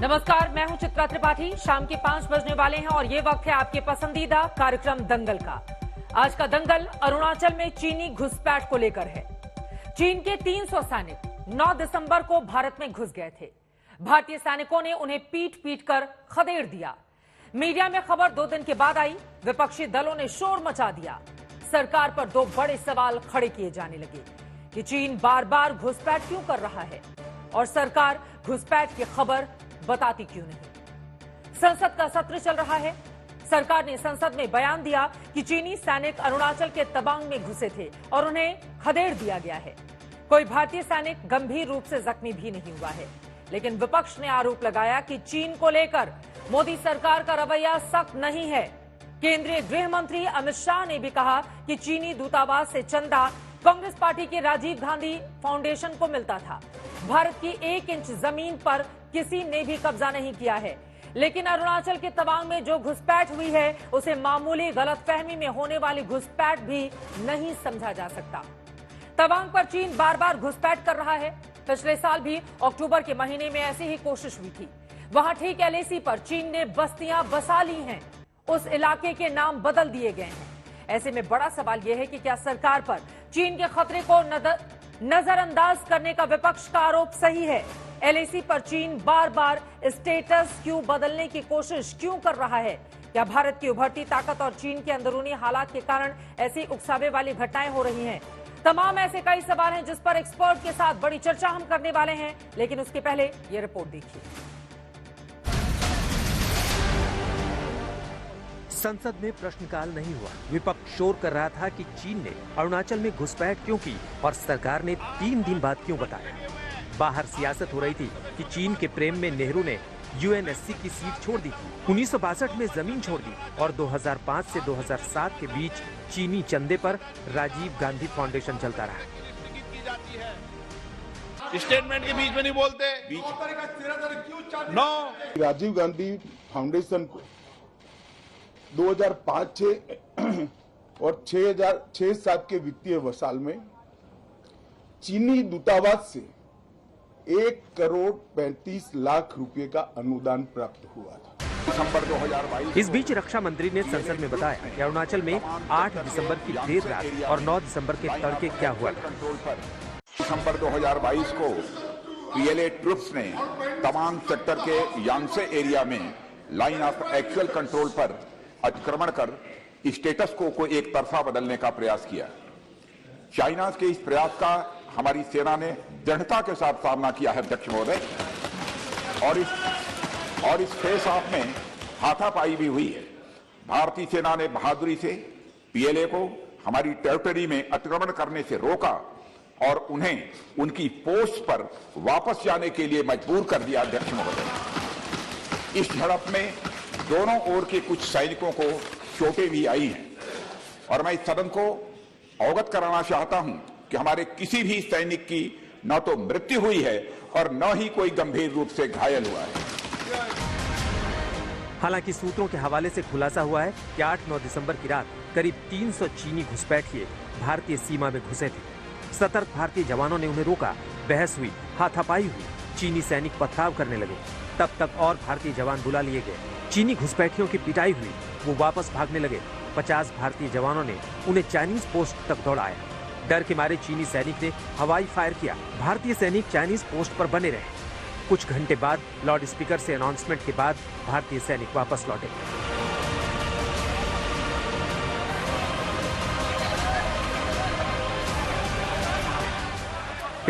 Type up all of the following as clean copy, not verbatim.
नमस्कार, मैं हूं चित्रा त्रिपाठी। शाम के 5 बजने वाले हैं और ये वक्त है आपके पसंदीदा कार्यक्रम दंगल का। आज का दंगल अरुणाचल में चीनी घुसपैठ को लेकर है। चीन के 300 सैनिक 9 दिसंबर को भारत में घुस गए थे। भारतीय सैनिकों ने उन्हें पीट पीट कर खदेड़ दिया। मीडिया में खबर 2 दिन के बाद आई। विपक्षी दलों ने शोर मचा दिया। सरकार पर 2 बड़े सवाल खड़े किए जाने लगे कि चीन बार बार घुसपैठ क्यों कर रहा है और सरकार घुसपैठ की खबर बताती क्यों नहीं। संसद का सत्र चल रहा है। सरकार ने संसद में बयान दिया कि चीनी सैनिक अरुणाचल के तवांग में घुसे थे और उन्हें खदेड़ दिया गया है। कोई भारतीय सैनिक गंभीर रूप से जख्मी भी नहीं हुआ है, लेकिन विपक्ष ने आरोप लगाया कि चीन को लेकर मोदी सरकार का रवैया सख्त नहीं है। केंद्रीय गृह मंत्री अमित शाह ने भी कहा कि चीनी दूतावास से चंदा कांग्रेस पार्टी के राजीव गांधी फाउंडेशन को मिलता था। भारत की 1 इंच जमीन पर किसी ने भी कब्जा नहीं किया है, लेकिन अरुणाचल के तवांग में जो घुसपैठ हुई है उसे मामूली गलतफहमी में होने वाली घुसपैठ भी नहीं समझा जा सकता। तवांग पर चीन बार बार घुसपैठ कर रहा है। पिछले साल भी अक्टूबर के महीने में ऐसी ही कोशिश हुई थी। वहां ठीक एलएसी पर चीन ने बस्तियां बसा ली हैं। उस इलाके के नाम बदल दिए गए हैं। ऐसे में बड़ा सवाल यह है कि क्या सरकार पर चीन के खतरे को नजरअंदाज करने का विपक्ष का आरोप सही है। एलएसी पर चीन बार बार स्टेटस क्यों बदलने की कोशिश क्यों कर रहा है। क्या भारत की उभरती ताकत और चीन के अंदरूनी हालात के कारण ऐसी उकसावे वाली घटनाएं हो रही हैं। तमाम ऐसे कई सवाल हैं जिस पर एक्सपर्ट के साथ बड़ी चर्चा हम करने वाले हैं, लेकिन उसके पहले ये रिपोर्ट देखिए। संसद में प्रश्नकाल नहीं हुआ। विपक्ष शोर कर रहा था कि चीन ने अरुणाचल में घुसपैठ क्यों की और सरकार ने 3 दिन बाद क्यों बताया। बाहर सियासत हो रही थी कि चीन के प्रेम में नेहरू ने यूएनएससी की सीट छोड़ दी थी, 1962 में जमीन छोड़ दी और 2005 से 2007 के बीच चीनी चंदे पर राजीव गांधी फाउंडेशन चलता रहा। स्टेटमेंट के बीच में नहीं बोलते। नो, राजीव गांधी फाउंडेशन को 2005-6 और 2006-7 के वित्तीय साल में चीनी दूतावास से 1,35,00,000 रुपए का अनुदान प्राप्त हुआ था। दिसंबर 2022। इस बीच रक्षा मंत्री ने संसद में बताया कि अरुणाचल में 8 दिसंबर की देर रात और 9 दिसंबर के तड़के क्या हुआ था। दिसंबर 2022 को पीएलए ट्रुप्स ने तवांग सेक्टर के यांगसे एरिया में लाइन ऑफ एक्चुअल कंट्रोल पर अतिक्रमण कर स्टेटस को एक तरफा बदलने का प्रयास किया। चाइना के इस प्रयास का हमारी सेना ने दृढ़ता के साथ सामना किया है, अध्यक्ष महोदय, और इस फेस ऑफ में हाथापाई भी हुई है। भारतीय सेना ने बहादुरी से पीएलए को हमारी टेरिटरी में अतिक्रमण करने से रोका और उन्हें उनकी पोस्ट पर वापस जाने के लिए मजबूर कर दिया, अध्यक्ष महोदय। इस झड़प में दोनों ओर के कुछ सैनिकों को चोटें भी आई हैं और मैं इस सदन को अवगत कराना चाहता हूं कि हमारे किसी भी सैनिक की न तो मृत्यु हुई है और न ही कोई गंभीर रूप से घायल हुआ है। हालांकि सूत्रों के हवाले से खुलासा हुआ है कि 8-9 दिसंबर की रात करीब 300 चीनी घुसपैठिए भारतीय सीमा में घुसे थे। सतर्क भारतीय जवानों ने उन्हें रोका, बहस हुई, हाथापाई हुई, चीनी सैनिक पथराव करने लगे। तब तक और भारतीय जवान बुला लिए गए। चीनी घुसपैठियों की पिटाई हुई, वो वापस भागने लगे। 50 भारतीय जवानों ने उन्हें चाइनीज पोस्ट तक दौड़ाया। डर के मारे चीनी सैनिक ने हवाई फायर किया। भारतीय सैनिक चाइनीज पोस्ट पर बने रहे। कुछ घंटे बाद लाउड स्पीकर से अनाउंसमेंट के बाद भारतीय सैनिक वापस लौटे।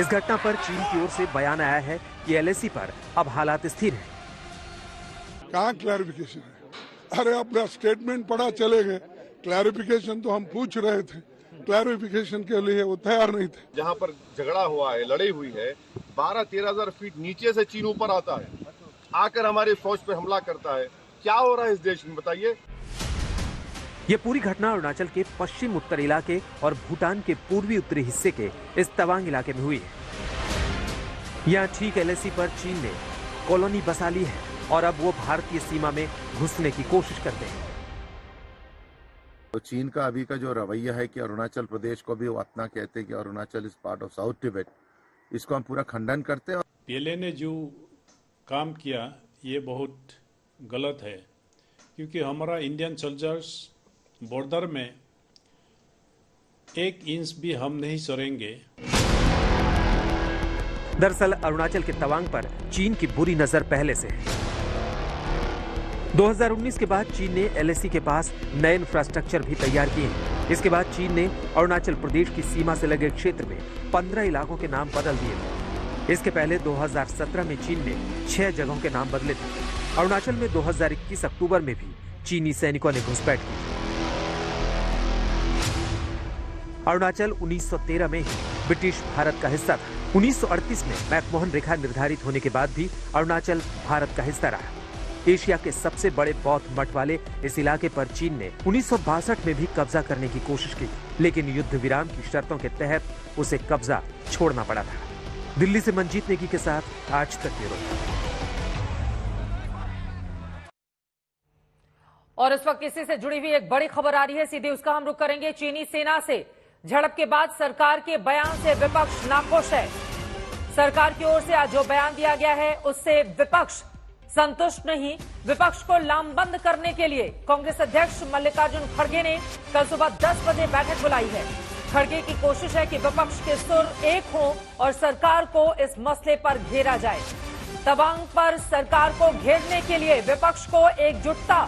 इस घटना पर चीन की ओर से बयान आया है कि एलएसी पर अब हालात स्थिर हैं। कहाँ क्लैरिफिकेशन है? अरे अपना स्टेटमेंट पढ़ा चले गए। क्लैरिफिकेशन तो हम पूछ रहे थे, क्लैरिफिकेशन के लिए वो तैयार नहीं थे। जहाँ पर झगड़ा हुआ है, लड़ाई हुई है, 12-13 हजार फीट नीचे से चीन ऊपर आता है, आकर हमारी फौज पे हमला करता है। क्या हो रहा है इस देश में, बताइए। ये पूरी घटना अरुणाचल के पश्चिम उत्तर इलाके और भूटान के पूर्वी उत्तरी हिस्से के इस तवांग इलाके में हुई है। यहाँ ठीक एलएसी पर चीन ने कॉलोनी बसा ली है और अब वो भारतीय सीमा में घुसने की कोशिश करते हैं। तो चीन का अभी का जो रवैया है कि अरुणाचल प्रदेश को भी वो अपना कहते हैं कि Arunachal is part of south Tibet, इसको हम पूरा खंडन करते हैं। पीएलए ने जो काम किया ये बहुत गलत है, क्योंकि हमारा इंडियन सोल्जर्स बॉर्डर में 1 इंच भी हम नहीं सरेंगे। दरअसल अरुणाचल के तवांग पर चीन की बुरी नजर पहले से है। 2019 के बाद चीन ने एलएसी के पास नए इंफ्रास्ट्रक्चर भी तैयार किए हैं। इसके बाद चीन ने अरुणाचल प्रदेश की सीमा से लगे क्षेत्र में 15 इलाकों के नाम बदल दिए थे। इसके पहले 2017 में चीन ने 6 जगहों के नाम बदले थे। अरुणाचल में 2021 अक्टूबर में भी चीनी सैनिकों ने घुसपैठ की। अरुणाचल 1913 में ही ब्रिटिश भारत का हिस्सा था। 1938 में मैकमोहन रेखा निर्धारित होने के बाद भी अरुणाचल भारत का हिस्सा रहा। एशिया के सबसे बड़े बौद्ध मठ वाले इस इलाके पर चीन ने 1962 में भी कब्जा करने की कोशिश की, लेकिन युद्ध विराम की शर्तों के तहत उसे कब्जा छोड़ना पड़ा था। दिल्ली से मंजीत नेगी के साथ आज तक ब्यूरो। और इस वक्त इसी से जुड़ी हुई एक बड़ी खबर आ रही है, सीधे उसका हम रुख करेंगे। चीनी सेना से झड़प के बाद सरकार के बयान से विपक्ष नाखुश है। सरकार की ओर से आज जो बयान दिया गया है उससे विपक्ष संतुष्ट नहीं। विपक्ष को लामबंद करने के लिए कांग्रेस अध्यक्ष मल्लिकार्जुन खड़गे ने कल सुबह 10 बजे बैठक बुलाई है। खड़गे की कोशिश है कि विपक्ष के सुर एक हों और सरकार को इस मसले पर घेरा जाए। तवांग पर सरकार को घेरने के लिए विपक्ष को एकजुटता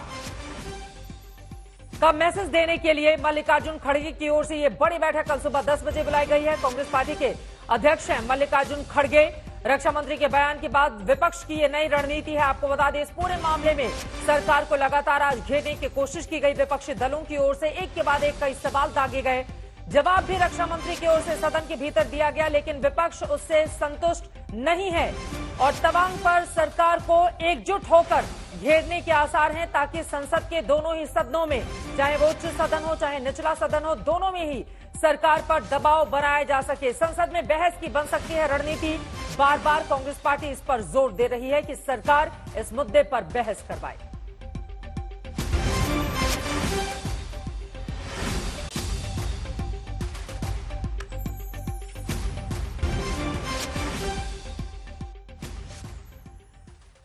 का मैसेज देने के लिए मल्लिकार्जुन खड़गे की ओर से यह बड़ी बैठक कल सुबह 10 बजे बुलाई गई है। कांग्रेस पार्टी के अध्यक्ष हैं मल्लिकार्जुन खड़गे। रक्षा मंत्री के बयान के बाद विपक्ष की यह नई रणनीति है। आपको बता दें, इस पूरे मामले में सरकार को लगातार आज घेरने की कोशिश की गई। विपक्षी दलों की ओर से एक के बाद एक कई सवाल दागे गए। जवाब भी रक्षा मंत्री की ओर से सदन के भीतर दिया गया, लेकिन विपक्ष उससे संतुष्ट नहीं है और तवांग पर सरकार को एकजुट होकर घेरने के आसार हैं, ताकि संसद के दोनों ही सदनों में, चाहे वो उच्च सदन हो चाहे निचला सदन हो, दोनों में ही सरकार पर दबाव बनाया जा सके। संसद में बहस की बन सकती है रणनीति। बार बार कांग्रेस पार्टी इस पर जोर दे रही है कि सरकार इस मुद्दे पर बहस करवाए।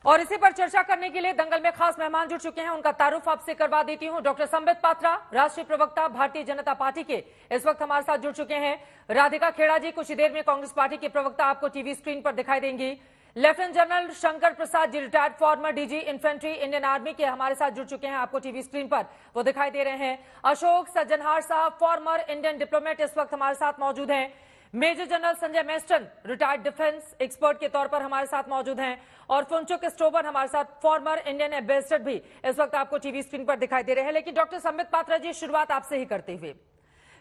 और इसी पर चर्चा करने के लिए दंगल में खास मेहमान जुड़ चुके हैं। उनका तारुफ आपसे करवा देती हूं। डॉक्टर संबित पात्रा, राष्ट्रीय प्रवक्ता भारतीय जनता पार्टी के, इस वक्त हमारे साथ जुड़ चुके हैं। राधिका खेड़ा जी, कुछ ही देर में कांग्रेस पार्टी के प्रवक्ता आपको टीवी स्क्रीन पर दिखाई देंगी। Lieutenant general Shankar Prasad ji, retired former DG infantry Indian army के, हमारे साथ जुड़ चुके हैं। आपको टीवी स्क्रीन पर वो दिखाई दे रहे हैं। अशोक सज्जनहार साहब, फॉर्मर इंडियन डिप्लोमेट, इस वक्त हमारे साथ मौजूद हैं। Major general Sanjay Meston, retired defence expert के तौर पर हमारे साथ मौजूद हैं। और फुनचुक स्टोबर हमारे साथ, फॉर्मर इंडियन एम्बेसडर, भी इस वक्त आपको टीवी स्क्रीन पर दिखाई दे रहे हैं। लेकिन डॉक्टर संबित पात्रा जी, शुरुआत आपसे ही करते हुए,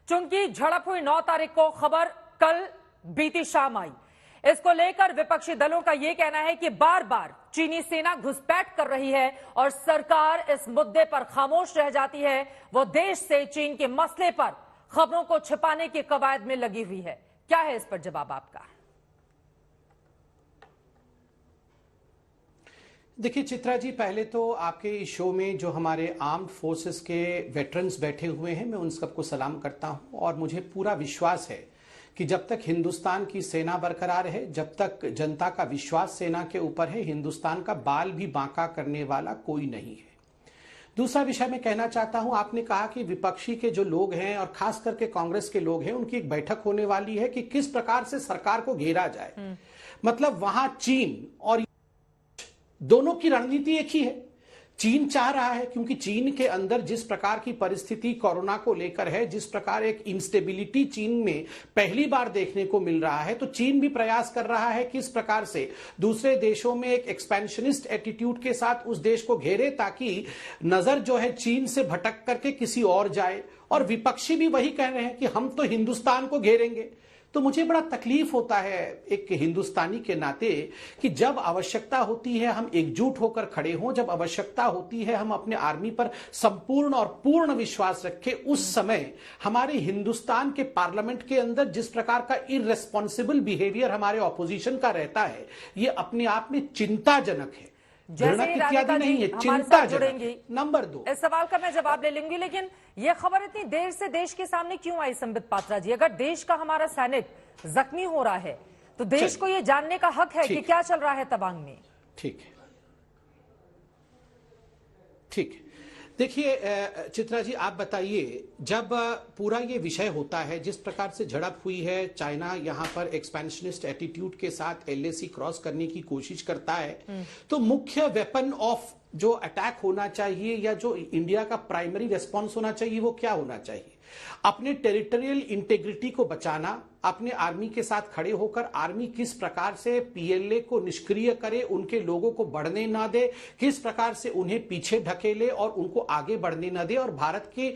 चूंकि झड़प हुई 9 तारीख को, खबर कल बीती शाम आई, इसको लेकर विपक्षी दलों का यह कहना है कि बार बार चीनी सेना घुसपैठ कर रही है और सरकार इस मुद्दे पर खामोश रह जाती है। वो देश से चीन के मसले पर खबरों को छिपाने की कवायद में लगी हुई है। क्या है इस पर जवाब आपका? देखिए चित्रा जी, पहले तो आपके इस शो में जो हमारे आर्म्ड फोर्सेस के वेटरन्स बैठे हुए हैं, मैं उन सबको सलाम करता हूं। और मुझे पूरा विश्वास है कि जब तक हिंदुस्तान की सेना बरकरार है, जब तक जनता का विश्वास सेना के ऊपर है, हिंदुस्तान का बाल भी बांका करने वाला कोई नहीं है। दूसरा विषय मैं कहना चाहता हूं, आपने कहा कि विपक्षी के जो लोग हैं और खास करके कांग्रेस के लोग हैं, उनकी एक बैठक होने वाली है कि किस प्रकार से सरकार को घेरा जाए। मतलब वहां चीन और दोनों की रणनीति एक ही है। चीन चाह रहा है, क्योंकि चीन के अंदर जिस प्रकार की परिस्थिति कोरोना को लेकर है, जिस प्रकार एक इंस्टेबिलिटी चीन में पहली बार देखने को मिल रहा है, तो चीन भी प्रयास कर रहा है किस प्रकार से दूसरे देशों में एक एक्सपेंशनिस्ट एटीट्यूड के साथ उस देश को घेरे, ताकि नजर जो है चीन से भटक करके किसी और जाए। और विपक्षी भी वही कह रहे हैं कि हम तो हिंदुस्तान को घेरेंगे। तो मुझे बड़ा तकलीफ होता है एक हिंदुस्तानी के नाते कि जब आवश्यकता होती है हम एकजुट होकर खड़े हों, जब आवश्यकता होती है हम अपने आर्मी पर संपूर्ण और पूर्ण विश्वास रखें, उस समय हमारे हिंदुस्तान के पार्लियामेंट के अंदर जिस प्रकार का इररेस्पॉन्सिबल बिहेवियर हमारे ऑपोजिशन का रहता है, ये अपने आप में चिंताजनक है। जैसे ही राधिका जी हमारे साथ जुड़ेंगी, नंबर 2 इस सवाल का मैं जवाब ले लूंगी। लेकिन यह खबर इतनी देर से देश के सामने क्यों आई संबित पात्रा जी? अगर देश का हमारा सैनिक जख्मी हो रहा है तो देश को यह जानने का हक है कि क्या चल रहा है तवांग में। ठीक है, ठीक है। देखिए चित्रा जी, आप बताइए, जब पूरा ये विषय होता है, जिस प्रकार से झड़प हुई है, चाइना यहाँ पर एक्सपेंशनिस्ट एटीट्यूड के साथ LAC क्रॉस करने की कोशिश करता है, तो मुख्य वेपन ऑफ जो अटैक होना चाहिए या जो इंडिया का प्राइमरी रेस्पॉन्स होना चाहिए वो क्या होना चाहिए? अपने टेरिटोरियल इंटेग्रिटी को बचाना, अपने आर्मी के साथ खड़े होकर आर्मी किस प्रकार से PLA को निष्क्रिय करे, उनके लोगों को बढ़ने ना दे, किस प्रकार से उन्हें पीछे ढकेले और उनको आगे बढ़ने ना दे, और भारत की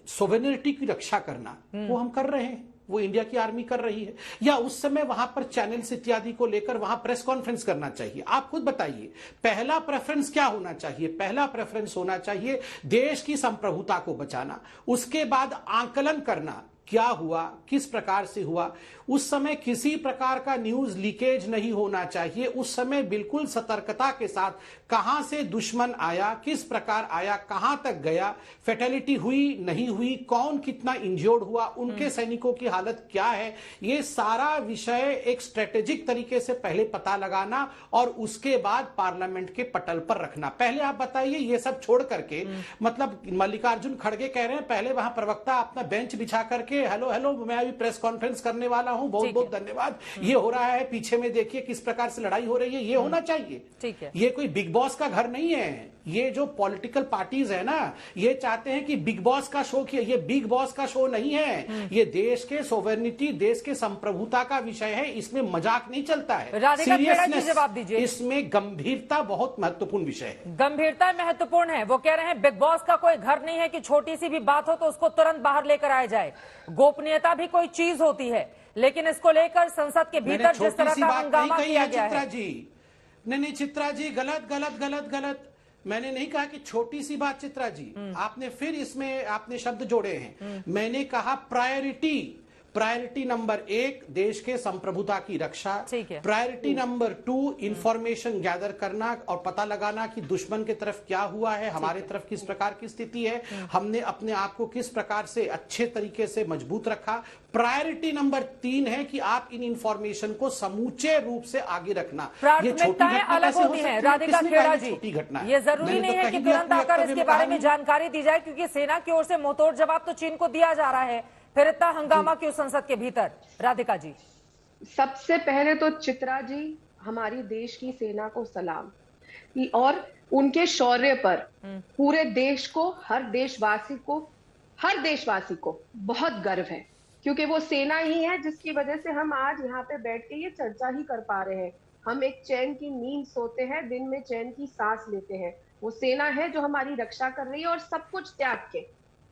सोवेनिटी की रक्षा करना, वो हम कर रहे हैं, वो इंडिया की आर्मी कर रही है। या उस समय वहां पर चैनल्स इत्यादि को लेकर वहां प्रेस कॉन्फ्रेंस करना चाहिए? आप खुद बताइए, पहला प्रेफरेंस क्या होना चाहिए? पहला प्रेफरेंस होना चाहिए देश की संप्रभुता को बचाना, उसके बाद आंकलन करना, क्या हुआ, किस प्रकार से हुआ। उस समय किसी प्रकार का न्यूज लीकेज नहीं होना चाहिए। उस समय बिल्कुल सतर्कता के साथ कहां से दुश्मन आया, किस प्रकार आया, कहां तक गया, फैटेलिटी हुई नहीं हुई, कौन कितना इंजर्ड हुआ, उनके सैनिकों की हालत क्या है, ये सारा विषय एक स्ट्रेटेजिक तरीके से पहले पता लगाना और उसके बाद पार्लियामेंट के पटल पर रखना। पहले आप बताइए, ये सब छोड़ करके, मतलब मल्लिकार्जुन खड़गे कह रहे हैं पहले वहां प्रवक्ता अपना बेंच बिछा करके हेलो मैं अभी प्रेस कॉन्फ्रेंस करने वाला हूं, बहुत बहुत धन्यवाद, ये हो रहा है, पीछे में देखिए किस प्रकार से लड़ाई हो रही है, ये होना चाहिए। ठीक है, ये कोई बिग बॉस का घर नहीं है। ये जो पॉलिटिकल पार्टीज है ना, ये चाहते हैं कि बिग बॉस का शो किया, ये बिग बॉस का शो नहीं है, ये देश के सोवेनिटी, देश के संप्रभुता का विषय है, इसमें मजाक नहीं चलता है। सीरियसनेस, जवाब दीजिए, इसमें गंभीरता बहुत महत्वपूर्ण विषय है। गंभीरता महत्वपूर्ण है। वो कह रहे हैं बिग बॉस का कोई घर नहीं है कि छोटी सी भी बात हो तो उसको तुरंत बाहर लेकर आया जाए। गोपनीयता भी कोई चीज होती है, लेकिन इसको लेकर संसद के भीतर जिस तरह का हंगामा किया गया है। नहीं चित्रा जी, गलत गलत गलत गलत, मैंने नहीं कहा कि छोटी सी बात चित्रा जी, आपने फिर इसमें आपने शब्द जोड़े हैं। मैंने कहा प्रायोरिटी नंबर 1 देश के संप्रभुता की रक्षा, प्रायोरिटी नंबर 2 इंफॉर्मेशन गैदर करना और पता लगाना कि दुश्मन की तरफ क्या हुआ है, हमारे तरफ किस प्रकार की स्थिति है, हमने अपने आप को किस प्रकार से अच्छे तरीके से मजबूत रखा। प्रायोरिटी नंबर 3 है कि आप इन इंफॉर्मेशन को समूचे रूप से आगे रखना। ये छोटी घटना अलग होती है राधिका खेड़ा जी, ये जरूरी नहीं है कि तुरंत आकर इसके बारे में जानकारी दी जाए, क्योंकि सेना की ओर से मुंहतोड़ जवाब तो चीन को दिया जा रहा है, फिर इतना हंगामा क्यों संसद के भीतर? राधिका जी, सबसे पहले तो चित्रा जी, हमारी देश की सेना को सलाम, और उनके शौर्य पर पूरे देश को, हर देशवासी को बहुत गर्व है, क्योंकि वो सेना ही है जिसकी वजह से हम आज यहाँ पे बैठ के ये चर्चा ही कर पा रहे हैं। हम एक चैन की नींद सोते हैं, दिन में चैन की सांस लेते हैं। वो सेना है जो हमारी रक्षा कर रही है, और सब कुछ त्याग के।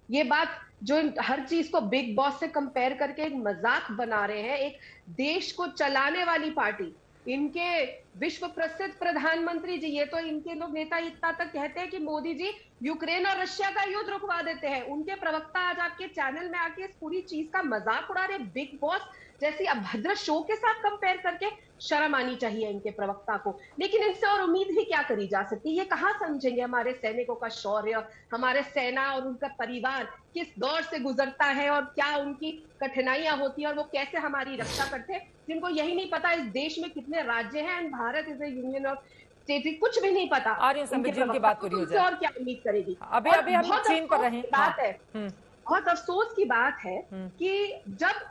ये बात जो हर चीज को बिग बॉस से कंपेयर करके एक मजाक बना रहे हैं, एक देश को चलाने वाली पार्टी, इनके विश्व प्रसिद्ध प्रधानमंत्री जी, ये तो इनके लोग नेता इतना तक कहते हैं कि मोदी जी यूक्रेन और रशिया का युद्ध रुकवा देते हैं। उनके प्रवक्ता आज आपके चैनल में आके इस पूरी चीज का मजाक उड़ा रहे। बिग बॉस जैसी अभद्र शो के साथ कंपेयर करके शर्म आनी चाहिए इनके प्रवक्ता को। लेकिन इनसे और उम्मीद भी क्या करी जा सकती है? ये कहाँ समझेंगे हमारे सैनिकों का शौर्य, हमारे सेना और उनका परिवार किस दौर से गुजरता है और क्या उनकी कठिनाइयां होती है और वो कैसे हमारी रक्षा करते हैं, जिनको यही नहीं पता इस देश में कितने राज्य हैं and Bharat is A union of state, कुछ भी नहीं पता। की बात पूरी हो जाए और क्या उम्मीद करेगी? अभी हम चीन पर रहे। बात है, बहुत अफसोस की बात है कि जब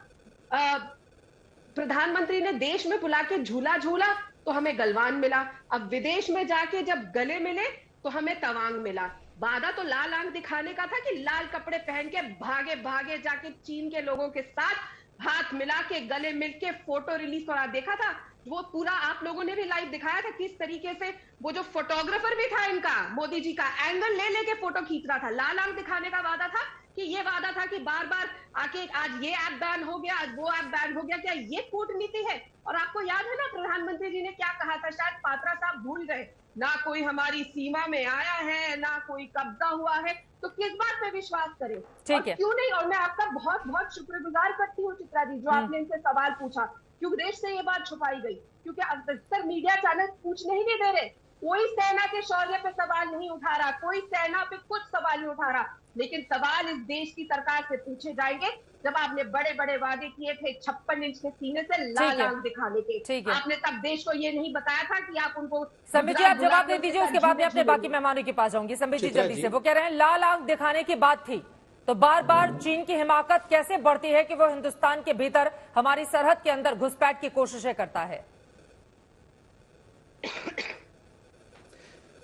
प्रधानमंत्री ने देश में बुला के झूला झूला तो हमें गलवान मिला, अब विदेश में जाके जब गले मिले तो हमें तवांग मिला। वादा तो लाल आंख दिखाने का था कि लाल कपड़े पहन के भागे भागे जाके चीन के लोगों के साथ हाथ मिला के गले मिल के फोटो रिलीज करा। देखा था वो पूरा, आप लोगों ने भी लाइव दिखाया था किस तरीके से वो जो फोटोग्राफर भी था इनका, मोदी जी का, एंगल ले लेके फोटो खींच रहा था। लाल आंख दिखाने का वादा था कि ये वादा था कि बार बार आके आज ये ऐप बैन हो गया, आज वो ऐप बैन हो गया। क्या ये कूटनीति है? और आपको याद है ना प्रधानमंत्री जी ने क्या कहा था, शायद पात्रा साहब भूल गए, ना कोई हमारी सीमा में आया है, ना कोई कब्जा हुआ है, तो किस बात पे विश्वास करें? ठीक है, क्यों नहीं? और मैं आपका बहुत बहुत शुक्रगुजार करती हूँ चित्रा जी, जो आपने इनसे सवाल पूछा, क्योंकि देश से ये बात छुपाई गई, क्योंकि अधिकतर मीडिया चैनल पूछने ही नहीं दे रहे। कोई सेना के शौर्य पे सवाल नहीं उठा रहा, कोई सेना पे कुछ सवाल नहीं उठा रहा, लेकिन सवाल इस देश की सरकार से पूछे जाएंगे जब आपने बड़े बड़े वादे किए थे 56 इंच के सीने से लाल आंख दिखाने के, आपने तब देश को ये नहीं बताया था कि आप उनको। संबित जी आप जवाब दे दीजिए, उसके बाद मैं अपने बाकी मेहमानों के पास जाऊंगी। संबित जी जल्दी से, वो कह रहे हैं लाल आंख दिखाने की बात थी, तो बार बार चीन की हिमाकत कैसे बढ़ती है कि वो हिंदुस्तान के भीतर हमारी सरहद के अंदर घुसपैठ की कोशिशें करता है?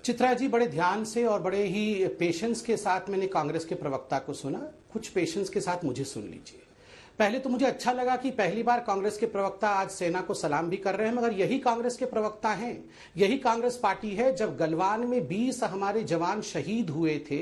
चित्रा जी, बड़े ध्यान से और बड़े ही पेशेंस के साथ मैंने कांग्रेस के प्रवक्ता को सुना। कुछ पेशेंस के साथ मुझे सुन लीजिए। पहले तो मुझे अच्छा लगा कि पहली बार कांग्रेस के प्रवक्ता आज सेना को सलाम भी कर रहे हैं, मगर यही कांग्रेस के प्रवक्ता हैं, यही कांग्रेस पार्टी है। जब गलवान में 20 हमारे जवान शहीद हुए थे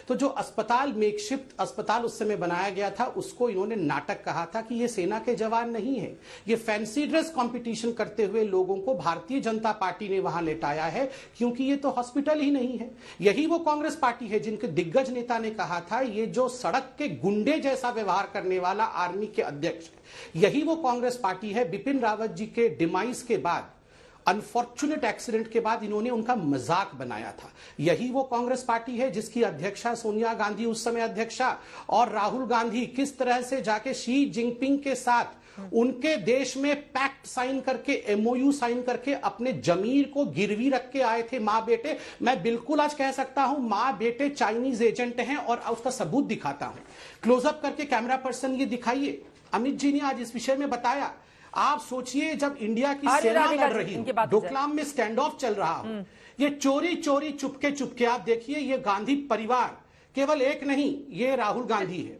तो जो अस्पताल, मेकशिफ्ट अस्पताल उस समय बनाया गया था, उसको इन्होंने नाटक कहा था कि ये सेना के जवान नहीं है, ये फैंसी ड्रेस कंपटीशन करते हुए लोगों को भारतीय जनता पार्टी ने वहां लेटाया है, क्योंकि ये तो हॉस्पिटल ही नहीं है। यही वो कांग्रेस पार्टी है जिनके दिग्गज नेता ने कहा था ये जो सड़क के गुंडे जैसा व्यवहार करने वाला आर्मी के अध्यक्ष है। यही वो कांग्रेस पार्टी है। बिपिन रावत जी के डिमाइस के बाद, अनफॉर्चुनेट एक्सीडेंट के बाद इन्होंने उनका मजाक बनाया था। यही वो कांग्रेस पार्टी है जिसकी अध्यक्षा सोनिया गांधी उस समय अध्यक्षा, और राहुल गांधी किस तरह से जाके शी जिनपिंग के साथ उनके देश में पैक्ट साइन करके, एमओयू साइन करके अपने जमीर को गिरवी रख के आए थे मां बेटे। मैं बिल्कुल आज कह सकता हूं मां बेटे चाइनीज एजेंट हैं, और उसका सबूत दिखाता हूं। क्लोजअप करके कैमरा पर्सन ये दिखाइए। अमित जी ने आज इस विषय में बताया। आप सोचिए जब इंडिया की सेना लड़ रही हो, डोकलाम में स्टैंड ऑफ चल रहा हो, ये चोरी चोरी चुपके चुपके, आप देखिए ये गांधी परिवार केवल एक नहीं, ये राहुल गांधी है,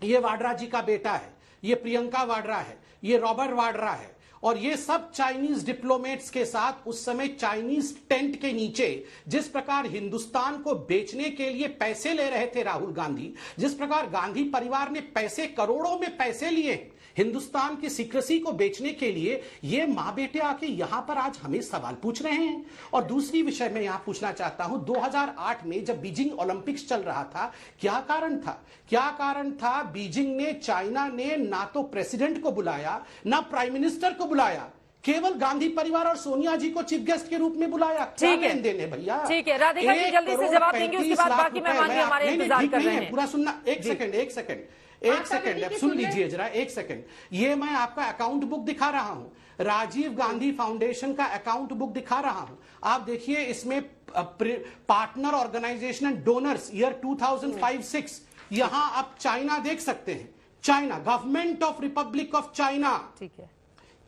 ये वाड्रा जी का बेटा है, ये प्रियंका वाड्रा है, ये रॉबर्ट वाड्रा है, और ये सब चाइनीज डिप्लोमेट्स के साथ उस समय चाइनीज टेंट के नीचे जिस प्रकार हिंदुस्तान को बेचने के लिए पैसे ले रहे थे राहुल गांधी, जिस प्रकार गांधी परिवार ने पैसे, करोड़ों में पैसे लिए हिंदुस्तान की सीक्रेसी को बेचने के लिए, ये मां बेटे आके यहां पर आज हमें सवाल पूछ रहे हैं। और दूसरी विषय में यहां पूछना चाहता हूं, 2008 में जब बीजिंग ओलंपिक्स चल रहा था, क्या कारण था? क्या कारण था? बीजिंग ने, चाइना ने ना तो प्रेसिडेंट को बुलाया, ना प्राइम मिनिस्टर को बुलाया, केवल गांधी परिवार और सोनिया जी को चीफ गेस्ट के रूप में बुलाया। क्या लेन देन है भैया? ठीक है, राधिका जी जल्दी से जवाब देंगे, उसके बाद बाकी मेहमान भी हमारे इंतजार कर रहे हैं। पूरा सुनना, एक सेकंड अब सुन लीजिए जरा, एक सेकंड। ये मैं आपका अकाउंट बुक दिखा रहा हूं, राजीव गांधी फाउंडेशन का अकाउंट बुक दिखा रहा हूं। आप देखिए इसमें partner organisation and donors year 2005-06, यहां आप चाइना देख सकते हैं, China, government of Republic of China. ठीक है,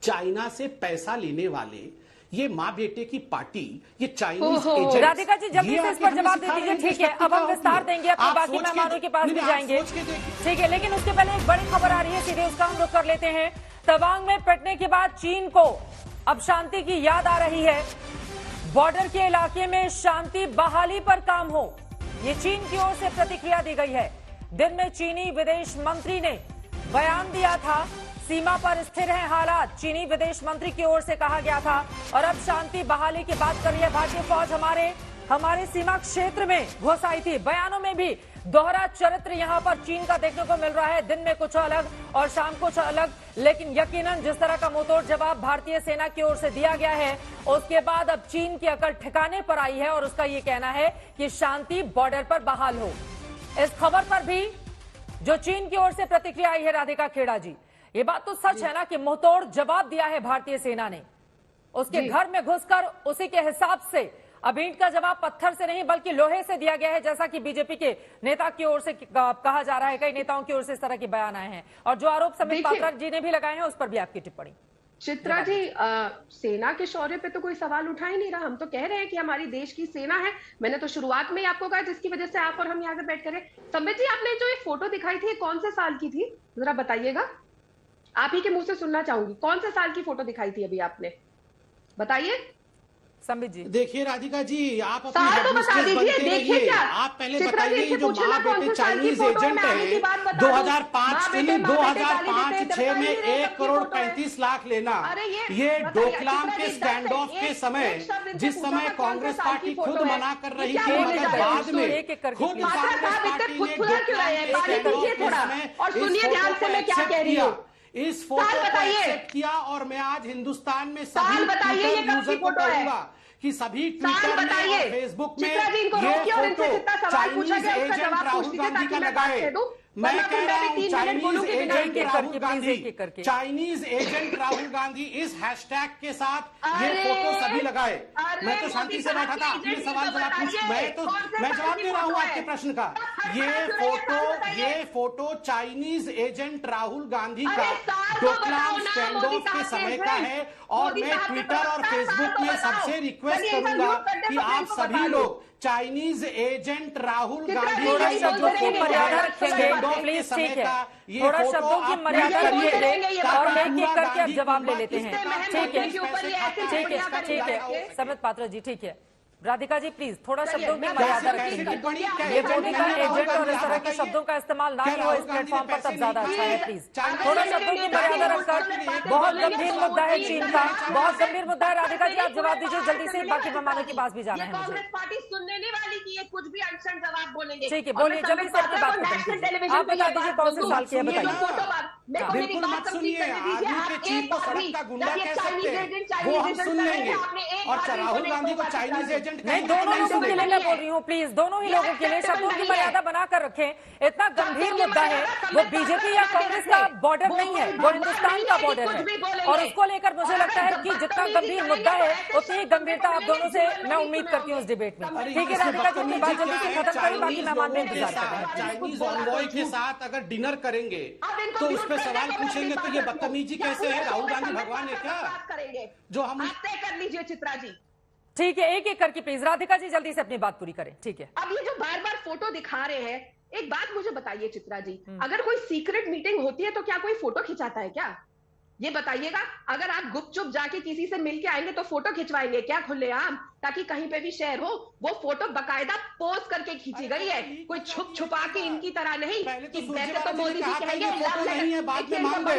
चाइना से पैसा लेने वाले ये माँ बेटे की पार्टी, ये चाइनीज एजेंट्स। राधिका जी जल्दी से इस पर जवाब दे दीजिए। ठीक है, अब हम विस्तार देंगे, अपने बाकी मेहमानों के पास भी जाएंगे। ठीक है, लेकिन उसके पहले एक बड़ी खबर आ रही है, सीधे उसका हम रुख कर लेते हैं। तवांग में पिटने के बाद चीन को अब शांति की याद आ रही है। बॉर्डर के इलाके में शांति बहाली पर काम हो, ये चीन की ओर से प्रतिक्रिया दी गई है। दिन में चीनी विदेश मंत्री ने बयान दिया था, सीमा पर स्थिर हैं हालात, चीनी विदेश मंत्री की ओर से कहा गया था, और अब शांति बहाली की बात कर रही है। भारतीय फौज हमारे सीमा क्षेत्र में घुस आई थी। बयानों में भी दोहरा चरित्र यहां पर चीन का देखने को मिल रहा है, दिन में कुछ अलग और शाम कुछ अलग, लेकिन यकीनन जिस तरह का मुंहतोड़ जवाब भारतीय सेना की ओर से दिया गया है, उसके बाद अब चीन की अकड़ ठिकाने पर आई है और उसका ये कहना है कि शांति बॉर्डर पर बहाल हो। इस खबर पर भी जो चीन की ओर से प्रतिक्रिया आई है, राधिका खेड़ा जी, ये बात तो सच है ना कि मुंहतोड़ जवाब दिया है भारतीय सेना ने, उसके घर में घुसकर उसी के हिसाब से। अब ईंट का जवाब पत्थर से नहीं बल्कि लोहे से दिया गया है, जैसा कि बीजेपी के नेता की ओर से कहा जा रहा है, कई नेताओं की ओर से इस तरह के बयान आए हैं, और जो आरोप संबित पात्रा जी ने भी लगाए हैं उस पर भी आपकी टिप्पणी। चित्रा जी, सेना के शौर्य पे तो कोई सवाल उठा ही नहीं रहा। हम तो कह रहे हैं कि हमारी देश की सेना है। मैंने तो शुरुआत में ही आपको कहा, जिसकी वजह से आप और हम यहाँ पे बैठ कर। संबित जी, आपने जो ये फोटो दिखाई थी, कौन से साल की थी, जरा बताइएगा। आप ही के मुंह से सुनना चाहूंगी, कौन से साल की फोटो दिखाई थी अभी आपने, बताइए संबित जी। देखिए राधिका जी, आप तो बता दीजिए, देखिए क्या आप पहले बताइए, जो माँ बेटे चाइनीज एजेंट है, 2005 से 2005-06 में 1,35,00,000 लेना, ये डोकलाम के स्टैंड ऑफ के समय, जिस समय कांग्रेस पार्टी खुद मना कर रही थी, मगर बाद में खुद कांग्रेस पार्टी ने और सुनिए ध्यान से मैं क्या कह रही हूँ, इस फोटो को एक्सेप्ट किया, और मैं आज हिंदुस्तान में सभी ट्विटर यूजर को कहूंगा कि सभी ट्विटर में और फेसबुक में ये photo Chinese agent Rahul Gandhi का लगाए। मैं कह रहा हूं चाइनीज एजेंट राहुल एक गांधी, एक करके। चाइनीज एजेंट राहुल गांधी इस हैशटैग के साथ ये फोटो सभी लगाए। मैं तो शांति से बैठा था, आपने सवाल जवाब पूछ, मैं जवाब दे रहा हूं आपके प्रश्न का। ये photo Chinese agent Rahul Gandhi का डोकलाम स्टैंड ऑफ के समय का है। और मैं ट्विटर और फेसबुक में सबसे रिक्वेस्ट करूंगा कि आप सभी लोग चाइनीज एजेंट राहुल गांधी थोड़ा शब्दों की मर्यादा रखेंगे प्लीज, ठीक है, थोड़ा शब्दों की मर्यादा रखेंगे और एक करके अब जवाब ले लेते हैं। ठीक है ठीक है ठीक है समित पात्रा जी, ठीक है। राधिका जी प्लीज थोड़ा शब्दों की मर्यादा रखेंगे। ये मोदी का एजेंट और इस तरह के शब्दों का इस्तेमाल ना ही हो इस प्लेटफॉर्म पर तब ज्यादा अच्छा है। प्लीज थोड़ा शब्दों की मर्यादा रखकर, बहुत गंभीर मुद्दा है चीन का, बहुत गंभीर मुद्दा है। राधिका जी आप जवाब दीजिए जल्दी से, बाकी मेहमानों के पास भी जाना है मुझे। कांग्रेस पार्टी सुनने नहीं वाली कि ये कुछ भी अनशन जवाब बोलेंगे। ठीक है, बोलिए जल्दी से अपनी बात खत्म। आप बता दीजिए कौन से साल की है, बताइए। बिल्कुल मत सुनिए, आदमी के चीन को सड़क का गुंडा कह सकते हैं, वो हम सुन लेंगे। और राहुल गांधी को चाइनीज एजेंट नहीं, दोनों लोगों के लिए मैं बोल रही हूँ, प्लीज दोनों ही लोगों के लिए शब्दों की मर्यादा बनाकर रखें। इतना गंभीर मुद्दा है, वो बीजेपी या कांग्रेस का बॉर्डर नहीं है, वो हिंदुस्तान का बॉर्डर है। और उसको लेकर मुझे लगता है कि जितना गंभीर मुद्दा है उतनी ही गंभीरता आप दोनों से मैं उम्मीद करती हूँ इस डिबेट में। ठीक है राधिका जी, अपनी बात जल्दी से खत्म करें, बाकी मेहमान में इंतजार कर रहे हैं। चाइनीज एनवॉय के साथ अगर डिनर करेंगे तो उस पर सवाल पूछेंगे तो ये बदतमीजी कैसे है? राहुल गांधी भगवान है क्या जो हम तय कर लीजिए चित्रा जी। ठीक है, एक एक करके प्लीज राधिका जी जल्दी से अपनी बात पूरी करें। ठीक है, अब ये जो बार बार फोटो दिखा रहे हैं, एक बात मुझे बताइए चित्रा जी, अगर कोई सीक्रेट मीटिंग होती है तो क्या कोई फोटो खिंचाता है क्या? ये बताइएगा। अगर आप गुपचुप जाके किसी से मिलके आएंगे तो फोटो खिंचवाएंगे क्या खुलेआम, ताकि कहीं पे भी शेयर हो? वो फोटो बकायदा पोस्ट करके खींची गई है, कोई छुप छुपा के इनकी तरह नहीं कि वैसे तो मोदी जी कहेंगे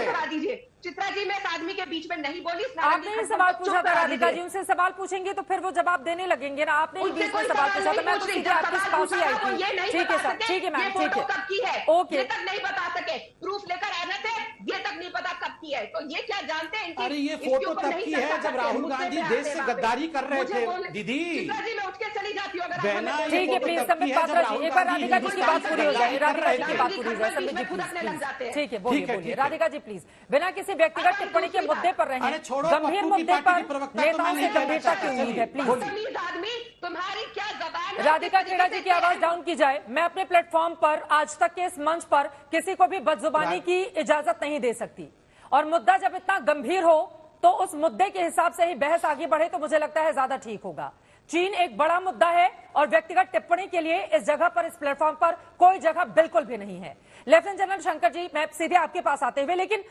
करा दीजिए। चित्रा जी मैं इस आदमी के बीच में नहीं बोली। आपने ही सवाल पूछा था राधिका जी, उनसे सवाल पूछेंगे तो फिर वो जवाब देने लगेंगे ना। आपने ही बीच में सवाल पूछा था, मैं तो सीधे आपके पास ही आई थी। ठीक है सर, ठीक है मैम, ठीक है, ओके। तक नहीं बता सके, प्रूफ लेकर आ रहे थे, ये तक नहीं पता कब की है, तो ये क्या जानते हैं? अरे ये फोटो तब की है जब राहुल गांधी देश से गद्दारी कर रहे थे दीदी। चित्रा जी मैं उठ के चली जाती हूँ अगर ठीक है प्लीज समित पात्रा जी, एक बार राधिका जी की बात पूरी हो जाए, राधिका जी की बात पूरी हो जाए। समित जी प्लीज, ठीक है बोलिए राधिका जी प्लीज, बिना किसी व्यक्तिगत टिप्पणी के मुद्दे पर रहें, गंभीर मुद्दे पर नेताओं से गंभीरता की उम्मीद है। प्लीज आदमी तुम्हारी क्या जबान। राधिका खेड़ा जी की आवाज डाउन की जाए। मैं अपने प्लेटफॉर्म पर आज तक के इस मंच पर किसी को भी बदजुबानी की इजाजत नहीं दे सकती, और मुद्दा जब इतना गंभीर हो तो उस मुद्दे के हिसाब से ही बहस आगे बढ़े तो मुझे लगता है ज्यादा ठीक होगा। चीन एक बड़ा मुद्दा है और व्यक्तिगत टिप्पणी के लिए इस जगह पर, इस प्लेटफॉर्म पर कोई जगह बिल्कुल भी नहीं है। लेफ्टिनेंट जनरल शंकर जी, मैं सीधे आपके पास आते हुए, लेकिन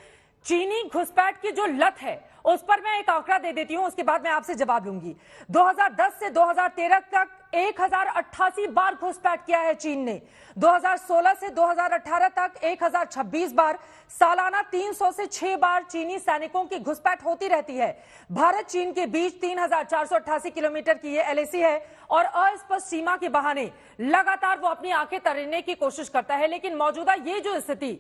चीनी घुसपैठ की जो लत है उस पर मैं एक आंकड़ा दे देती हूं, उसके बाद मैं आपसे जवाब लूंगी। 2010 से 2013 तक 1088 बार घुसपैठ किया है चीन ने। 2016 से 2018 तक 1026 बार, सालाना 300 से 6 बार चीनी सैनिकों की घुसपैठ होती रहती है। भारत चीन के बीच 3488 किलोमीटर की ये एलएसी है और अस्पष्ट सीमा के बहाने लगातार वो अपनी आंखें तरेने की कोशिश करता है। लेकिन मौजूदा ये जो स्थिति,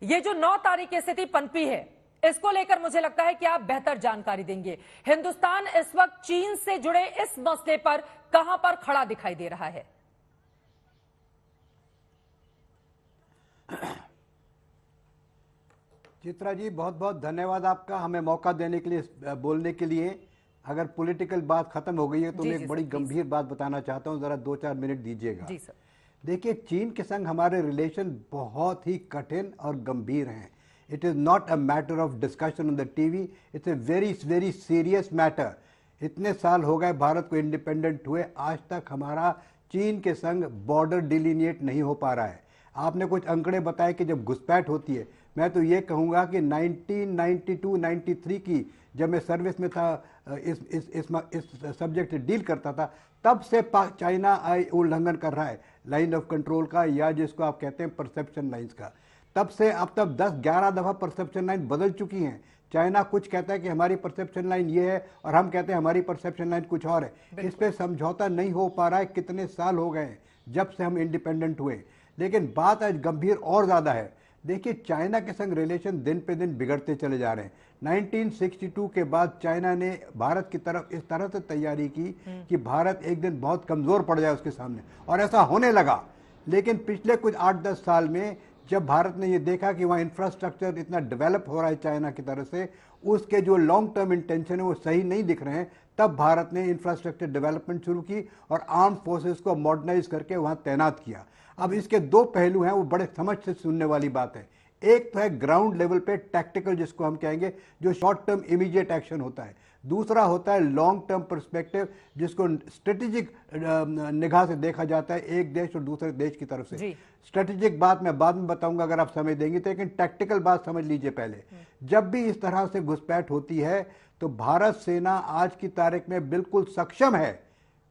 ये जो 9 तारीख की स्थिति पनपी है, इसको लेकर मुझे लगता है कि आप बेहतर जानकारी देंगे। हिंदुस्तान इस वक्त चीन से जुड़े इस मसले पर कहां पर खड़ा दिखाई दे रहा है? चित्रा जी बहुत बहुत धन्यवाद आपका, हमें मौका देने के लिए, बोलने के लिए। अगर पॉलिटिकल बात खत्म हो गई है तो मैं एक बड़ी गंभीर बात बताना चाहता हूं, जरा 2-4 मिनट दीजिएगा। जी सर। देखिए, चीन के संग हमारे रिलेशन बहुत ही कठिन और गंभीर हैं। It is not a matter of discussion on the TV, it's a very very serious matter. इतने साल हो गए भारत को इंडिपेंडेंट हुए, आज तक हमारा चीन के संग बॉर्डर डिलीनिएट नहीं हो पा रहा है। आपने कुछ अंकड़े बताए कि जब घुसपैठ होती है, मैं तो ये कहूँगा कि 1992-93 की जब मैं सर्विस में था, इस सब्जेक्ट से डील करता था, तब से चाइना उल्लंघन कर रहा है लाइन ऑफ कंट्रोल का, या जिसको आप कहते हैं परसेप्शन लाइंस का। तब से अब तक 10-11 दफ़ा परसेप्शन लाइन बदल चुकी हैं। चाइना कुछ कहता है कि हमारी परसेप्शन लाइन ये है और हम कहते हैं हमारी परसेप्शन लाइन कुछ और है। इस पे समझौता नहीं हो पा रहा है। कितने साल हो गए जब से हम इंडिपेंडेंट हुए। लेकिन बात आज गंभीर और ज़्यादा है। देखिए, चाइना के संग रिलेशन दिन पे दिन बिगड़ते चले जा रहे हैं। 1962 के बाद चाइना ने भारत की तरफ इस तरह से तैयारी की कि भारत एक दिन बहुत कमज़ोर पड़ जाए उसके सामने, और ऐसा होने लगा। लेकिन पिछले कुछ 8-10 साल में जब भारत ने ये देखा कि वहाँ इंफ्रास्ट्रक्चर इतना डेवलप हो रहा है चाइना की तरफ से, उसके जो लॉन्ग टर्म इंटेंशन है वो सही नहीं दिख रहे हैं, तब भारत ने इंफ्रास्ट्रक्चर डेवलपमेंट शुरू की और आर्म फोर्सेस को मॉडर्नाइज करके वहाँ तैनात किया। अब इसके दो पहलू हैं, वो बड़े समझ से सुनने वाली बात है। एक तो है ग्राउंड लेवल पे टैक्टिकल, जिसको हम कहेंगे, जो शॉर्ट टर्म इमीडिएट एक्शन होता है। दूसरा होता है लॉन्ग टर्म पर्सपेक्टिव, जिसको स्ट्रेटेजिक निगाह से देखा जाता है एक देश और दूसरे देश की तरफ से। स्ट्रेटेजिक बात मैं बाद में बताऊंगा अगर आप समय देंगे तो, लेकिन टैक्टिकल बात समझ लीजिए पहले। जब भी इस तरह से घुसपैठ होती है तो भारत सेना आज की तारीख में बिल्कुल सक्षम है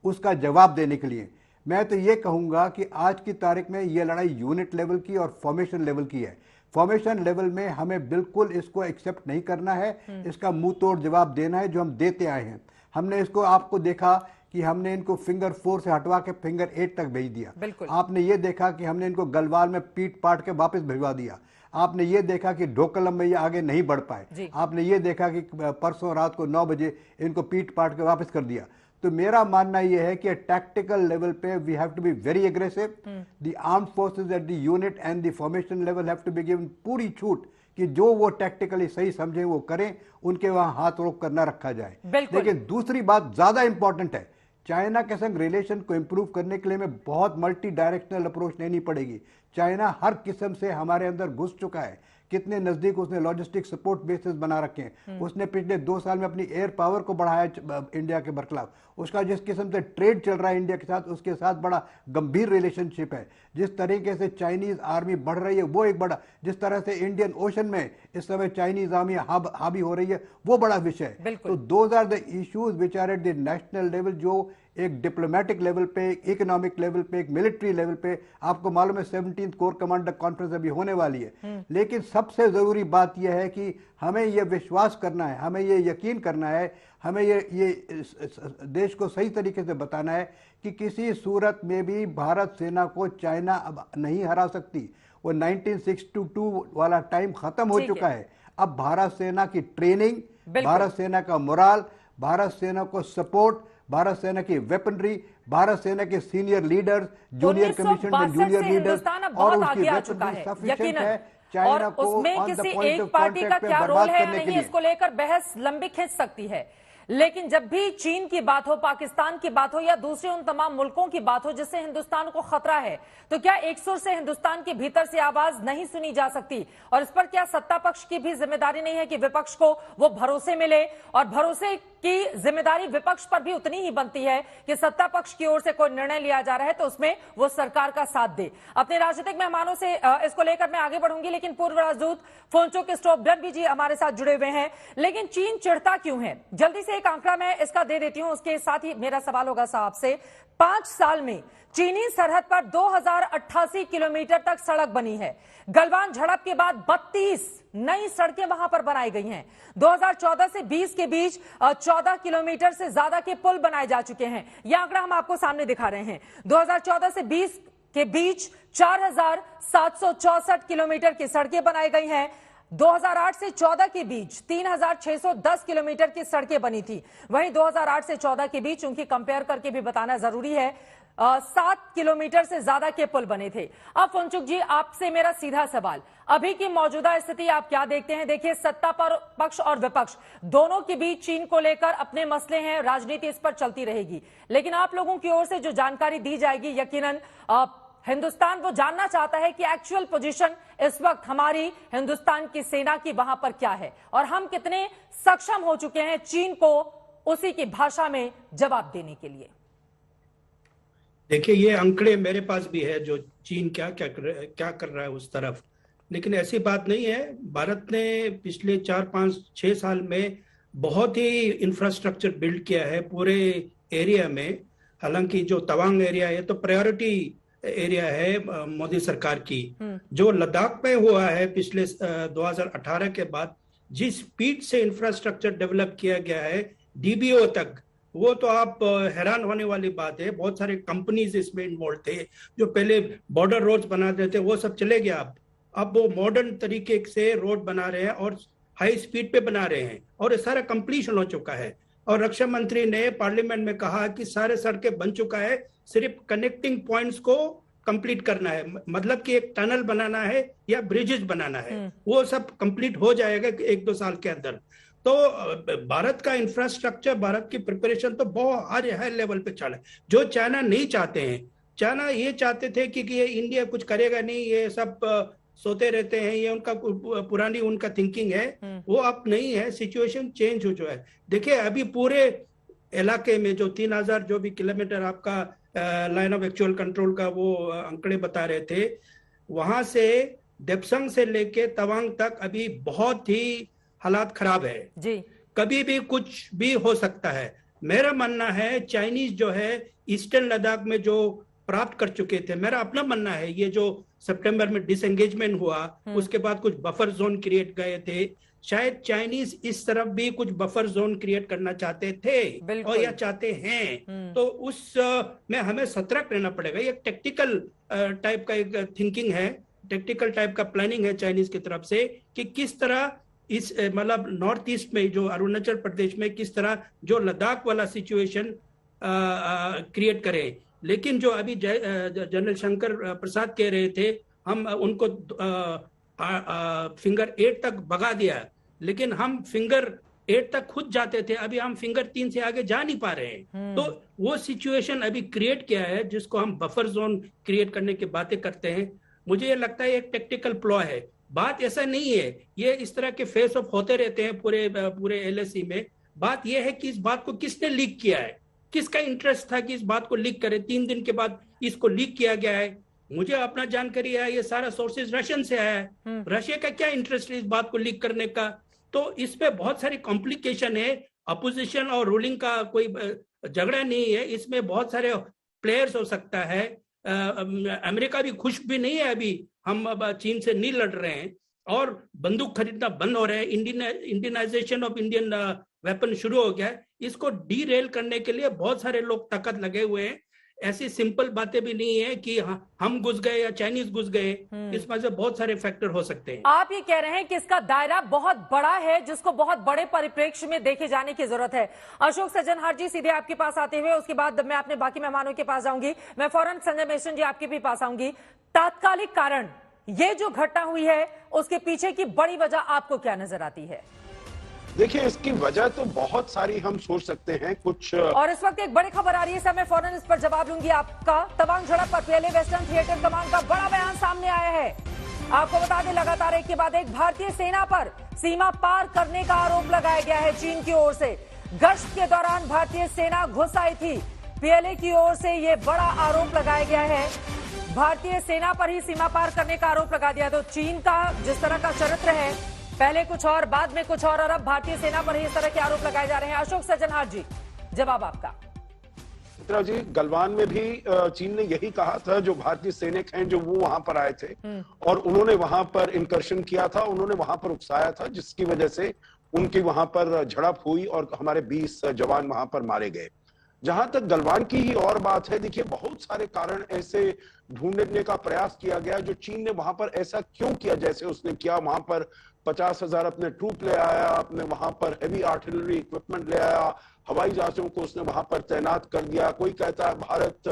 उसका जवाब देने के लिए। मैं तो ये कहूंगा कि आज की तारीख में ये लड़ाई यूनिट लेवल की और फॉर्मेशन लेवल की है। फॉर्मेशन लेवल में हमें बिल्कुल इसको एक्सेप्ट नहीं करना है, इसका मुंह तोड़ जवाब देना है जो हम देते आए हैं। हमने इसको, आपको देखा कि हमने इनको फिंगर 4 से हटवा के फिंगर 8 तक भेज दिया। आपने ये देखा कि हमने इनको गलवाल में पीट पाट के वापस भिजवा दिया। आपने ये देखा कि ढोकलम में ये आगे नहीं बढ़ पाए। आपने ये देखा कि परसों रात को 9 बजे इनको पीट पाट के वापस कर दिया। तो मेरा मानना यह है कि टैक्टिकल लेवल पे we have to be very aggressive. The armed forces at the unit and the formation level have to be given पूरी छूट कि जो वो टैक्टिकली सही समझे वो करें, उनके वहां हाथ रोक कर न रखा जाए। लेकिन दूसरी बात ज्यादा इंपॉर्टेंट है, चाइना के संग रिलेशन को इंप्रूव करने के लिए हमें बहुत मल्टी डायरेक्शनल अप्रोच लेनी पड़ेगी। चाइना हर किस्म से हमारे अंदर घुस चुका है। कितने नजदीक उसने लॉजिस्टिक सपोर्ट बेसिस बना रखे हैं। उसने पिछले 2 साल में अपनी एयर पावर को बढ़ाया इंडिया के बरखिलाफ। उसका जिस किस्म से ट्रेड चल रहा है इंडिया के साथ, उसके साथ बड़ा गंभीर रिलेशनशिप है। जिस तरीके से चाइनीज आर्मी बढ़ रही है वो एक बड़ा, जिस तरह से इंडियन ओशन में इस समय चाइनीज आर्मी हावी हो रही है वो बड़ा विषय है। तो those are the issues which are at the national level, जो एक डिप्लोमेटिक लेवल पे, एक इकोनॉमिक लेवल पे, एक मिलिट्री लेवल पे। आपको मालूम है 17th कोर कमांडर कॉन्फ्रेंस अभी होने वाली है। लेकिन सबसे जरूरी बात यह है कि हमें यह विश्वास करना है, हमें यह यकीन करना है, हमें ये देश को सही तरीके से बताना है कि किसी सूरत में भी भारत सेना को चाइना अब नहीं हरा सकती। वो 1962 वाला टाइम खत्म हो चुका है। अब भारत सेना की ट्रेनिंग, भारत सेना का मोराल, भारत सेना को सपोर्ट, भारत सेना की वेपनरी, भारत सेना के senior leaders, junior commission, junior leaders और उनकी वेपनरी सफिशिएंट है। और उसमें किसी एक पार्टी का क्या रोल है या नहीं, इसको लेकर बहस लंबी खींच सकती है। लेकिन जब भी चीन की बात हो, पाकिस्तान की बात हो या दूसरे उन तमाम मुल्कों की बात हो जिससे हिंदुस्तान को खतरा है, तो क्या एक सुर से हिंदुस्तान के भीतर से आवाज नहीं सुनी जा सकती? और इस पर क्या सत्ता पक्ष की भी जिम्मेदारी नहीं है कि विपक्ष को वो भरोसे मिले? और भरोसे की जिम्मेदारी विपक्ष पर भी उतनी ही बनती है कि सत्ता पक्ष की ओर से कोई निर्णय लिया जा रहा है तो उसमें वो सरकार का साथ दे। अपने राजनीतिक मेहमानों से इसको लेकर मैं आगे बढ़ूंगी, लेकिन पूर्व राजदूत फोंचो के स्टोपडरबी जी हमारे साथ जुड़े हुए हैं। लेकिन चीन चिढ़ता क्यों है? जल्दी से एक आंकड़ा मैं इसका दे देती हूं, उसके साथ ही मेरा सवाल होगा साहब से। 5 साल में चीनी सरहद पर 2088 किलोमीटर तक सड़क बनी है। गलवान झड़प के बाद 32 नई सड़कें वहां पर बनाई गई हैं। 2014 से 20 के बीच 14 किलोमीटर से ज्यादा के पुल बनाए जा चुके हैं। यह आंकड़ा हम आपको सामने दिखा रहे हैं। 2014 से 20 के बीच 4764 किलोमीटर की सड़कें बनाई गई हैं। 2008 से 14 के बीच 3610 किलोमीटर की सड़कें बनी थी। वहीं 2008 से 14 के बीच, उनकी कंपेयर करके भी बताना जरूरी है, 7 किलोमीटर से ज्यादा के पुल बने थे। अब फुनचुक जी, आपसे मेरा सीधा सवाल, अभी की मौजूदा स्थिति आप क्या देखते हैं? देखिए, सत्ता पर पक्ष और विपक्ष दोनों के बीच चीन को लेकर अपने मसले हैं, राजनीति इस पर चलती रहेगी। लेकिन आप लोगों की ओर से जो जानकारी दी जाएगी, यकीनन हिंदुस्तान वो जानना चाहता है कि एक्चुअल पोजीशन इस वक्त हमारी हिंदुस्तान की सेना की वहां पर क्या है और हम कितने सक्षम हो चुके हैं चीन को उसी की भाषा में जवाब देने के लिए। देखिए, ये आंकड़े मेरे पास भी है जो चीन क्या कर रहा है उस तरफ, लेकिन ऐसी बात नहीं है। भारत ने पिछले 4-5-6 साल में बहुत ही इंफ्रास्ट्रक्चर बिल्ड किया है पूरे एरिया में। हालांकि जो तवांग एरिया है तो प्रायोरिटी एरिया है मोदी सरकार की। जो लद्दाख में हुआ है पिछले 2018 के बाद, जिस स्पीड से इंफ्रास्ट्रक्चर डेवलप किया गया है डीबीओ तक, वो तो आप हैरान होने वाली बात है। बहुत सारे कंपनीज इसमें इन्वॉल्व थे। जो पहले बॉर्डर रोड्स बनाते थे वो सब चले गए। अब वो मॉडर्न तरीके से रोड बना रहे हैं और हाई स्पीड पे बना रहे हैं और ये सारा कंप्लीशन हो चुका है। और रक्षा मंत्री ने पार्लियामेंट में कहा कि सारे सड़कें बन चुका है, सिर्फ कनेक्टिंग पॉइंट्स को कंप्लीट करना है, मतलब कि एक टनल बनाना है या ब्रिजेस बनाना है, वो सब कंप्लीट हो जाएगा 1-2 साल के अंदर। तो भारत का इंफ्रास्ट्रक्चर, भारत की प्रिपरेशन तो बहुत हाई लेवल पे चला है, जो चाइना नहीं चाहते हैं। चाइना ये चाहते थे कि ये इंडिया कुछ करेगा नहीं, ये सब सोते रहते हैं, ये उनका पुरानी उनका थिंकिंग है, वो अब नहीं है, सिचुएशन चेंज हो चुका है। देखिए अभी पूरे इलाके में जो 3000 जो भी किलोमीटर आपका लाइन ऑफ एक्चुअल कंट्रोल का वो आंकड़े बता रहे थे, वहां से देपसंग से लेके तवांग तक अभी बहुत ही हालात खराब है जी। कभी भी कुछ भी हो सकता है। मेरा मानना है चाइनीज जो है ईस्टर्न लद्दाख में जो प्राप्त कर चुके थे, मेरा अपना मानना है ये जो सितंबर में डिसएंगेजमेंट हुआ उसके बाद कुछ बफर जोन क्रिएट गए थे, शायद चाइनीज इस तरफ भी कुछ बफर जोन क्रिएट करना चाहते थे और या चाहते हैं। तो उस में हमें सतर्क रहना पड़ेगा। ये टेक्टिकल टाइप का एक थिंकिंग है, टेक्टिकल टाइप का प्लानिंग है चाइनीज की तरफ से कि किस तरह इस मतलब नॉर्थ ईस्ट में जो अरुणाचल प्रदेश में किस तरह जो लद्दाख वाला सिचुएशन क्रिएट करे। लेकिन जो अभी जनरल शंकर प्रसाद कह रहे थे, हम उनको फिंगर 8 तक भगा दिया, लेकिन हम फिंगर 8 तक खुद जाते थे, अभी हम फिंगर 3 से आगे जा नहीं पा रहे हैं। तो वो सिचुएशन अभी क्रिएट किया है जिसको हम बफर जोन क्रिएट करने की बातें करते हैं। मुझे ये लगता है एक टेक्टिकल प्लॉ है, बात ऐसा नहीं है। ये इस तरह के फेस ऑफ होते रहते हैं पूरे एलएसी में। बात यह है कि इस बात को किसने लीक किया है, किसका इंटरेस्ट था कि इस बात को लीक करे। 3 दिन के बाद इसको लीक किया गया है। मुझे अपना जानकारी है ये सारा सोर्सेज रशियन से आया है। रशिया का क्या इंटरेस्ट है इस बात को लीक करने का? तो इसमें बहुत सारी कॉम्प्लिकेशन है। अपोजिशन और रूलिंग का कोई झगड़ा नहीं है, इसमें बहुत सारे प्लेयर्स हो सकता है। अमेरिका भी खुश भी नहीं है, अभी हम चीन से नहीं लड़ रहे हैं और बंदूक खरीदना बंद हो रहा है, इंडियनाइजेशन ऑफ इंडियन वेपन शुरू हो गया है। इसको डीरेल करने के लिए बहुत सारे लोग ताकत लगे हुए हैं। ऐसी सिंपल बातें भी नहीं है कि हम घुस गए या चाइनीज घुस गए, इसमें से बहुत सारे फैक्टर हो सकते हैं। आप ये कह रहे हैं कि इसका दायरा बहुत बड़ा है जिसको बहुत बड़े परिप्रेक्ष्य में देखे जाने की जरूरत है। अशोक सज्जनहार जी, सीधे आपके पास आते हुए उसके बाद मैं अपने बाकी मेहमानों के पास जाऊंगी। मैं फौरन संजय मेशन जी आपके भी पास आऊंगी। तात्कालिक कारण ये जो घटना हुई है उसके पीछे की बड़ी वजह आपको क्या नजर आती है? देखिए, इसकी वजह तो बहुत सारी हम सोच सकते हैं कुछ। और इस वक्त एक बड़ी खबर आ रही है, मैं फौरन इस पर जवाब लूंगी आपका। तवांग झड़प पर पीएलए वेस्टर्न थिएटर कमांड का बड़ा बयान सामने आया है। आपको बता दें, लगातार एक के बाद एक भारतीय सेना पर सीमा पार करने का आरोप लगाया गया है चीन की ओर से। गश्त के दौरान भारतीय सेना घुस आई थी। पीएलए की ओर से यह बड़ा आरोप लगाया गया है, भारतीय सेना पर ही सीमा पार करने का आरोप लगा दिया। तो चीन का जिस तरह का चरित्र है, पहले कुछ और बाद में कुछ और अब भारतीय सेना पर ही इस तरह के आरोप लगाए जा रहे हैं। अशोक सज्जनहार जी, जवाब आपका। चित्रा जी, गलवान में भी चीन ने यही कहा था, जो भारतीय सैनिक हैं जो वो वहां पर आए थे और उन्होंने वहां पर इंकर्शन किया था, उन्होंने वहां पर उकसाया था, जिसकी वजह से उनकी वहां पर झड़प हुई और हमारे 20 जवान वहां पर मारे गए। जहां तक गलवान की ही और बात है, देखिए बहुत सारे कारण ऐसे ढूंढने का प्रयास किया गया जो चीन ने वहां पर ऐसा क्यों किया जैसे उसने किया। वहां पर 50,000 अपने ट्रूप ले आया, अपने वहां पर हेवी आर्टिलरी इक्विपमेंट ले आया, हवाई जहाजों को उसने वहां पर तैनात कर दिया। कोई कहता है भारत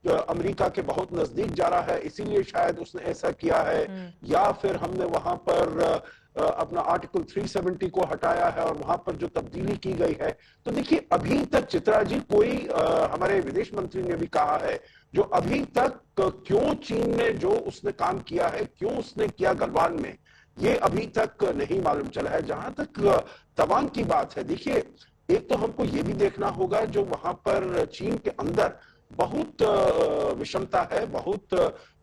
अमेरिका के बहुत नजदीक जा रहा है इसीलिए शायद उसने ऐसा किया है, या फिर हमने वहां पर अपना आर्टिकल 370 को हटाया है और वहां पर जो तब्दीली की गई है। तो देखिए, अभी तक चित्रा जी कोई हमारे विदेश मंत्री ने भी कहा है जो अभी तक क्यों चीन ने जो उसने काम किया है, क्यों उसने किया गलवान में, ये अभी तक नहीं मालूम चला है। जहां तक तवांग की बात है, देखिए एक तो हमको ये भी देखना होगा जो वहां पर चीन के अंदर बहुत विषमता है, बहुत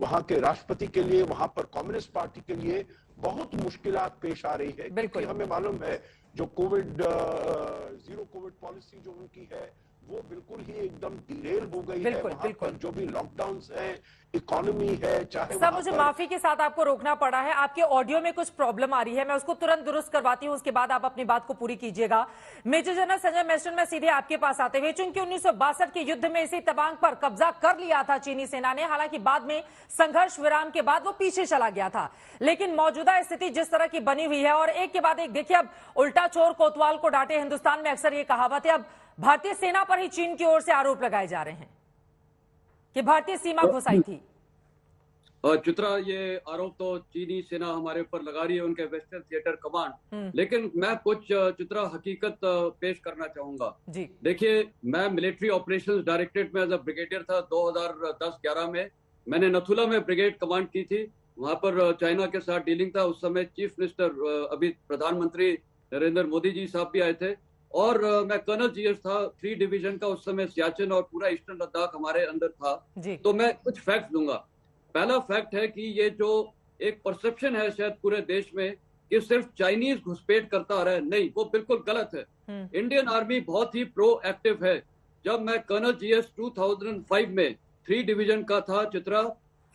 वहां के राष्ट्रपति के लिए, वहां पर कम्युनिस्ट पार्टी के लिए बहुत मुश्किलात पेश आ रही है। क्योंकि हमें मालूम है जो जीरो कोविड पॉलिसी जो उनकी है वो बिल्कुल ही एकदम डिरेल हो गई है। वहां पर जो भी लॉकडाउन्स है, इकोनॉमी है, चाहे सब मुझे माफी के साथ आपको रोकना पड़ा है, आपके ऑडियो में कुछ प्रॉब्लम आ रही है, मैं उसको तुरंत दुरुस्त करवाती हूं, उसके बाद आप अपनी बात को पूरी कीजिएगा। मेजर जनरल संजय मेशन में सीधे आपके पास आते हुए, चूंकि 1962 के युद्ध में इसी तवांग पर कब्जा कर लिया था चीनी सेना ने, हालांकि बाद में संघर्ष विराम के बाद वो पीछे चला गया था, लेकिन मौजूदा स्थिति जिस तरह की बनी हुई है और एक के बाद एक देखिए, अब उल्टा चोर कोतवाल को डांटे, हिंदुस्तान में अक्सर ये कहावत है। अब भारतीय सेना पर ही चीन की ओर से आरोप लगाए जा रहे हैं कि भारतीय सीमा घुस आई थी। चित्रा, ये आरोप तो चीनी सेना हमारे ऊपर लगा रही है, उनके वेस्टर्न थिएटर कमांड, लेकिन मैं कुछ चित्रा हकीकत पेश करना चाहूंगा। देखिए, मैं मिलिट्री ऑपरेशंस डायरेक्टरेट में एज अ ब्रिगेडियर था 2010-11 में। मैंने नथुला में ब्रिगेड कमांड की थी, वहां पर चाइना के साथ डीलिंग था। उस समय चीफ मिनिस्टर अभी प्रधानमंत्री नरेंद्र मोदी जी साहब भी आए थे, और मैं कर्नल जीएस था 3 डिवीजन का। उस समय सियाचिन और पूरा ईस्टर्न लद्दाख हमारे अंदर था। तो मैं कुछ फैक्ट दूंगा। पहला फैक्ट है कि ये जो एक परसेप्शन है शायद पूरे देश में कि सिर्फ चाइनीज घुसपैठ करता आ रहा है, नहीं, वो बिल्कुल गलत है। इंडियन आर्मी बहुत ही प्रोएक्टिव है। जब मैं कर्नल जीएस 2005 में 3 डिवीजन का था चित्रा,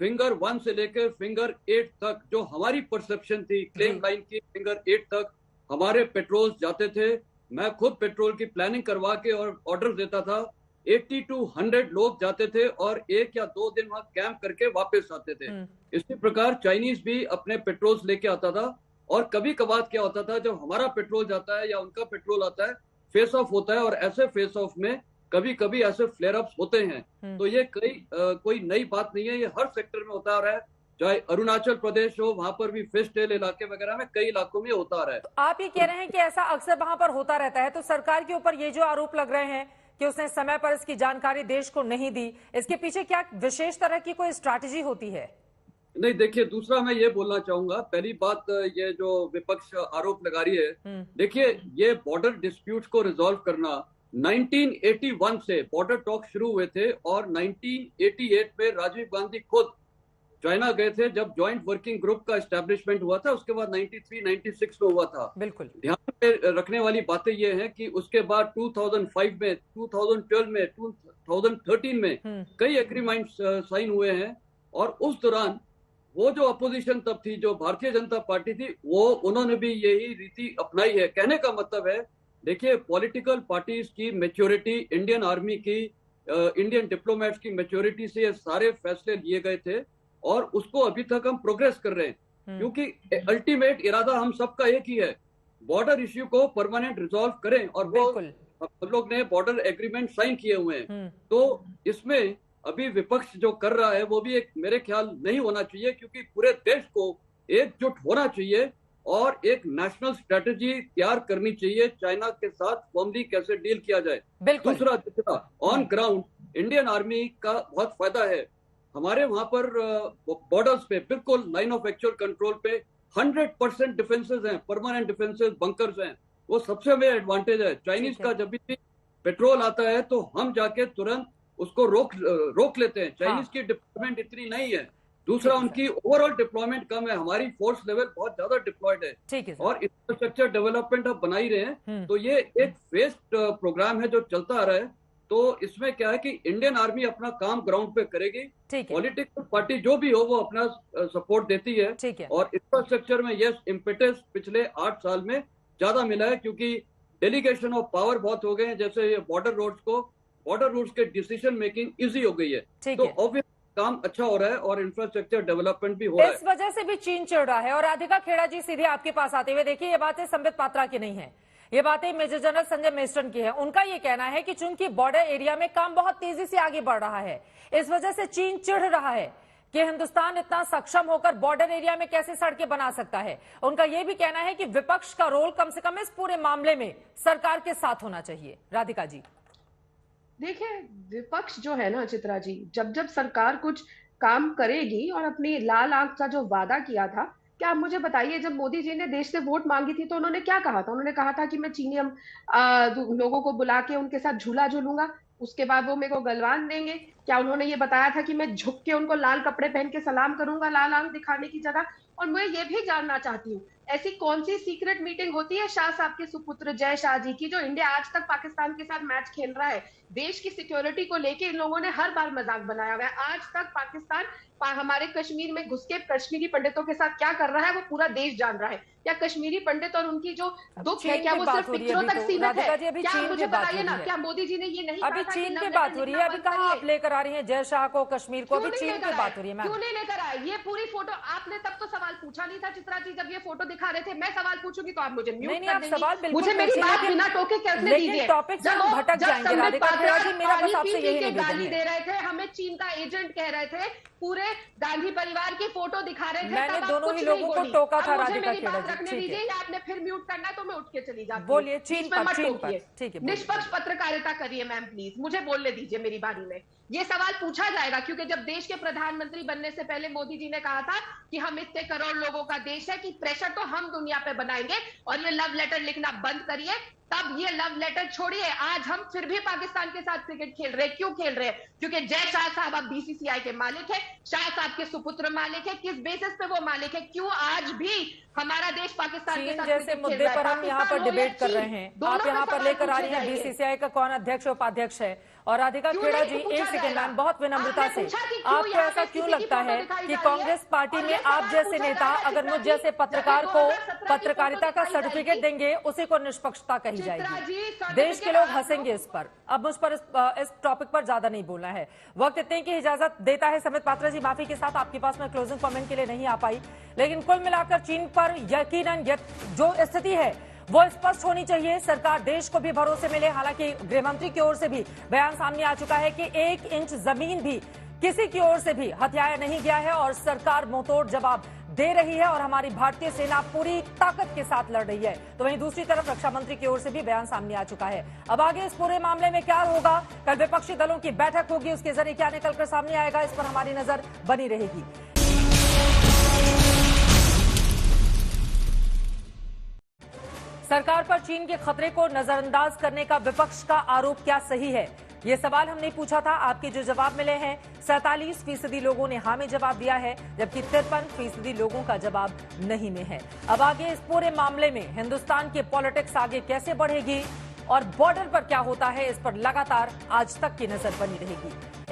फिंगर 1 से लेकर फिंगर 8 तक जो हमारी परसेप्शन थी क्लेम लाइन की, फिंगर 8 तक हमारे पेट्रोल जाते थे। मैं खुद पेट्रोल की प्लानिंग करवा के और ऑर्डर देता था। 80 to 100 लोग जाते थे और 1 या 2 दिन वहां कैंप करके वापस आते थे। इसी प्रकार चाइनीज भी अपने पेट्रोल लेके आता था, और कभी कभार क्या होता था, जब हमारा पेट्रोल जाता है या उनका पेट्रोल आता है, फेस ऑफ होता है, और ऐसे फेस ऑफ में कभी कभी ऐसे फ्लेयर अप्स होते हैं। तो ये कोई नई बात नहीं है, ये हर सेक्टर में होता आ रहा है। चाहे अरुणाचल प्रदेश हो, वहां पर भी फिश टेल इलाके वगैरह में कई इलाकों में होता आ रहा है। तो आप ये कह रहे हैं कि ऐसा अक्सर वहां पर होता रहता है, तो सरकार के ऊपर ये जो आरोप लग रहे हैं कि उसने समय पर इसकी जानकारी देश को नहीं दी, इसके पीछे क्या विशेष तरह की कोई स्ट्रैटेजी होती है? नहीं, देखिए, दूसरा मैं ये बोलना चाहूंगा। पहली बात, ये जो विपक्ष आरोप लगा रही है, देखिए, ये बॉर्डर डिस्प्यूट्स को रिजॉल्व करना 1981 से बॉर्डर टॉक शुरू हुए थे, और 1988 में राजीव गांधी खुद चाइना गए थे जब ज्वाइंट वर्किंग ग्रुप का एस्टेब्लिशमेंट हुआ था। उसके बाद 93-96 में हुआ था। बिल्कुल ध्यान में रखने वाली बातें ये हैं कि उसके बाद 2005 में, 2012 में, 2013 में कई एग्रीमेंट्स साइन हुए हैं। और उस दौरान वो जो अपोजिशन तब थी, जो भारतीय जनता पार्टी थी, वो उन्होंने भी यही रीति अपनाई है। कहने का मतलब है, देखिए, पॉलिटिकल पार्टीज की मैच्योरिटी, इंडियन आर्मी की, इंडियन डिप्लोमेट्स की मैच्योरिटी से ये सारे फैसले लिए गए थे, और उसको अभी तक हम प्रोग्रेस कर रहे हैं, क्योंकि अल्टीमेट इरादा हम सबका एक ही है, बॉर्डर इश्यू को परमानेंट रिजॉल्व करें। और वो हम लोग ने बॉर्डर एग्रीमेंट साइन किए हुए हैं। तो इसमें अभी विपक्ष जो कर रहा है वो भी एक मेरे ख्याल नहीं होना चाहिए, क्योंकि पूरे देश को एकजुट होना चाहिए और एक नेशनल स्ट्रेटेजी तैयार करनी चाहिए चाइना के साथ फॉर्मली कैसे डील किया जाए। दूसरा, ऑन ग्राउंड इंडियन आर्मी का बहुत फायदा है। हमारे वहां पर बॉर्डर्स पे बिल्कुल लाइन ऑफ एक्चुअल कंट्रोल पे 100% डिफेंसेस हैं, परमानेंट डिफेंसेस, बंकर्स हैं। वो सबसे हमें एडवांटेज है। चाइनीज का जब भी पेट्रोल आता है तो हम जाके तुरंत उसको रोक लेते हैं। चाइनीज की डिप्लॉयमेंट इतनी नहीं है। दूसरा, उनकी ओवरऑल डिप्लॉयमेंट कम है, हमारी फोर्स लेवल बहुत ज्यादा डिप्लॉयड है, और इंफ्रास्ट्रक्चर डेवलपमेंट अब बना ही रहे हैं। तो ये एक फेस्ड प्रोग्राम है जो चलता आ रहा है। तो इसमें क्या है कि इंडियन आर्मी अपना काम ग्राउंड पे करेगी, पॉलिटिकल पार्टी जो भी हो वो अपना सपोर्ट देती है, और इंफ्रास्ट्रक्चर में यस इम्पेटस पिछले 8 साल में ज्यादा मिला है, क्योंकि डेलीगेशन ऑफ पावर बहुत हो गए हैं। जैसे ये बॉर्डर रोड्स के डिसीजन मेकिंग इजी हो गई है। तो ऑब्वियस काम अच्छा हो रहा है और इंफ्रास्ट्रक्चर डेवलपमेंट भी हो रहा है। इस वजह से भी चीन चिढ़ रहा है। और राधिका खेड़ा जी, सीधे आपके पास आते हुए, देखिए, ये बातें संबित पात्रा की नहीं है, ये बातें मेजर जनरल संजय मेस्टन की है। उनका ये कहना है कि चूंकि बॉर्डर एरिया में काम बहुत तेजी से आगे बढ़ रहा है, इस वजह से चीन चिढ़ रहा है कि हिंदुस्तान इतना सक्षम होकर बॉर्डर एरिया में कैसे सड़कें बना सकता है। उनका यह भी कहना है कि विपक्ष का रोल कम से कम इस पूरे मामले में सरकार के साथ होना चाहिए। राधिका जी, देखिए, विपक्ष जो है ना चित्रा जी, जब सरकार कुछ काम करेगी और अपनी लाल आंख का जो वादा किया था, क्या आप मुझे बताइए, जब मोदी जी ने देश से वोट मांगी थी तो उन्होंने क्या कहा था? उन्होंने कहा था कि मैं चीनी लोगों को बुला के उनके साथ झूला झूलूंगा, उसके बाद वो मेरे को गलवान देंगे। क्या उन्होंने ये बताया था कि मैं झुक के उनको लाल कपड़े पहन के सलाम करूंगा लाल आंख दिखाने की जगह? और मैं ये भी जानना चाहती हूँ, ऐसी कौन सी सीक्रेट मीटिंग होती है शाह साहब के सुपुत्र जय शाह जी की, जो इंडिया आज तक पाकिस्तान के साथ मैच खेल रहा है? देश की सिक्योरिटी को लेके इन लोगों ने हर बार मजाक बनाया हुआ है। आज तक पाकिस्तान हमारे कश्मीर में घुस के कश्मीरी पंडितों के साथ क्या कर रहा है वो पूरा देश जान रहा है। क्या कश्मीरी पंडित और उनकी जो दुख है, क्या वो सिर्फ पिक्चरों तक सीमित है? क्या मुझे बताइए ना, क्या मोदी जी ने ये नहीं अभी चीन की बात हो रही है? अभी कहाँ आप लेकर आ रही हैं जय शाह को कश्मीर को? अभी चीन की बात हो रही है। क्यों नहीं लेकर आए? ये पूरी फोटो आपने तब तो सवाल पूछा नहीं था चित्रा जी, जब ये फोटो दिखा दिखा रहे थे। मैं सवाल पूछूंगी तो आप मुझे म्यूट नहीं, कर आप देंगी। सवाल बिल्कुल मुझे मेरी बात बिना टोके करने दीजिए। टॉपिक से हम भटक जाएंगे राधिका खेड़ा जी, मेरा बस आपसे यही निवेदन गाली है। दे रहे थे, हमें चीन का एजेंट कह रहे थे, पूरे गांधी परिवार की फोटो दिखा रहे थे। मैंने तब आप दोनों कुछ ही नहीं लोगों को बोली। टोका था अब मुझे राधिका मेरी खेड़ा बात जी, रखने ठीक दीजिए, है। या आपने फिर म्यूट करना है तो मैं उठ के चली जाती हूँ। बोलिए, चीन बीच में पर, मत चीन पर, टोकिए। ठीक है, बोलिए। निष्पक्ष पत्रकारिता करिए मैम प्लीज, मुझे बोलने दीजिए मेरी बारी में। ये सवाल पूछा जाएगा क्योंकि जब देश के प्रधानमंत्री बनने से पहले मोदी जी ने कहा था कि हम इतने करोड़ लोगों का देश है कि प्रेशर तो हम दुनिया पे बनाएंगे और ये लव लेटर लिखना बंद करिए। तब ये लव लेटर छोड़िए। आज हम फिर भी पाकिस्तान के साथ क्रिकेट खेल रहे हैं। क्यों खेल रहे हैं? क्योंकि जय शाह साहब अब बीसीसीआई के मालिक है, शाह साहब के सुपुत्र मालिक है। किस बेसिस पे वो मालिक है? क्यों आज भी हमारा देश पाकिस्तान के चीन साथ जैसे क्रिकेट खेल मुद्दे रहा है? पर हम यहाँ पर पाकिस्तान हो या डिबेट कर चीन, रहे हैं, दोनों आप पे यहाँ पर सवाल लेकर आ रही पूछे हैं जाएंगे। बीसीसीआई का कौन अध्यक्ष उपाध्यक्ष है। और राधिका क्यों खेड़ा नहीं जी, पूछा एक सेकेंड जाएगा? मैम, बहुत विनम्रता आपने से, पूछा कि क्यों आपको यहाँ ऐसा पे क्यों किसी की लगता फोटो है दिखाई कि जा रही है? कांग्रेस पार्टी और में ये आप सवाल जैसे पूछा नेता जाएगा अगर मुझ चित्रा जैसे जी, पत्रकार जब को 2017 की पत्रकारिता फोटो का दिखाई सर्टिफिकेट जाएगी। देंगे, उसी को निष्पक्षता कही चित्रा जाएगी। जी, देश के लोग सर्टिफिकेट हंसेंगे इस पर। अब मुझ पर इस टॉपिक पर ज्यादा नहीं बोलना है। वक्त इतने की इजाजत देता है समित पात्रा जी, माफी के साथ आपके पास मैं क्लोजिंग कमेंट के लिए नहीं आ पाई, लेकिन कुल मिलाकर चीन पर यकीनन जो स्थिति है वो स्पष्ट होनी चाहिए। सरकार देश को भी भरोसे मिले। हालांकि गृहमंत्री की ओर से भी बयान सामने आ चुका है कि 1 इंच जमीन भी किसी की ओर से भी हथियाया नहीं गया है और सरकार मुंहतोड़ जवाब दे रही है और हमारी भारतीय सेना पूरी ताकत के साथ लड़ रही है। तो वहीं दूसरी तरफ रक्षा मंत्री की ओर से भी बयान सामने आ चुका है। अब आगे इस पूरे मामले में क्या होगा, कल विपक्षी दलों की बैठक होगी, उसके जरिए क्या निकलकर सामने आएगा, इस पर हमारी नजर बनी रहेगी। सरकार पर चीन के खतरे को नजरअंदाज करने का विपक्ष का आरोप क्या सही है, ये सवाल हमने पूछा था। आपके जो जवाब मिले हैं, 47% लोगों ने हाँ में जवाब दिया है, जबकि 53% लोगों का जवाब नहीं में है। अब आगे इस पूरे मामले में हिंदुस्तान की पॉलिटिक्स आगे कैसे बढ़ेगी और बॉर्डर पर क्या होता है, इस पर लगातार आज तक की नजर बनी रहेगी।